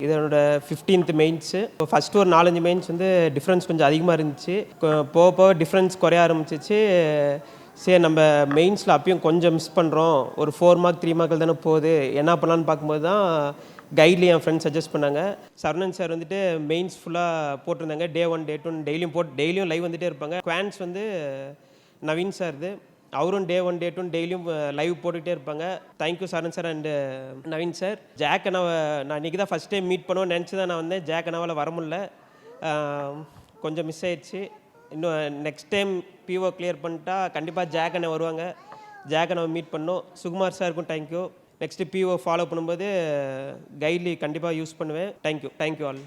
இதனோட 15th mains. First ஒரு 4-5 mains வந்து டிஃப்ரென்ஸ் கொஞ்சம் அதிகமாக இருந்துச்சு. போக போக டிஃப்ரென்ஸ் குறைய ஆரம்பிச்சிச்சு. சரி நம்ம மெயின்ஸில் அப்பயும் கொஞ்சம் மிஸ் பண்ணுறோம், ஒரு 4 மார்க் 3 மார்க்கில் தானே போகுது, என்ன பண்ணலான்னு பார்க்கும்போது தான் கைட்லேயே என் ஃப்ரெண்ட்ஸ் சஜஸ்ட் பண்ணாங்க. சரவணன் சார் வந்துட்டு மெயின்ஸ் ஃபுல்லாக போட்டிருந்தாங்க. Day 1 Day 2 டெய்லியும் லைவ் வந்துகிட்டே இருப்பாங்க. குவான்ஸ் வந்து நவீன் சார், அவரும் Day 1 Day 2 டெய்லியும் லைவ் போட்டுக்கிட்டே இருப்பாங்க. Thank you Saran sir and Naveen sir. Jack அண்ணாவை நான் இன்றைக்கி தான் ஃபஸ்ட் டைம் மீட் பண்ணுவோன்னு நினச்சி தான் நான் வந்தேன். ஜாக் அண்ணாவால் வர முடியல, கொஞ்சம் மிஸ் ஆயிடுச்சு. இன்னும் நெக்ஸ்ட் டைம் பிஓ கிளியர் பண்ணிட்டா கண்டிப்பாக ஜாக் அண்ணா வருவாங்க. ஜாக் அண்ணாவை மீட் பண்ணோம். சுகுமார் சாருக்கும் தேங்க்யூ. நெக்ஸ்ட்டு பிஓ ஃபாலோ பண்ணும்போது கைட்லி கண்டிப்பாக யூஸ் பண்ணுவேன். Thank you all.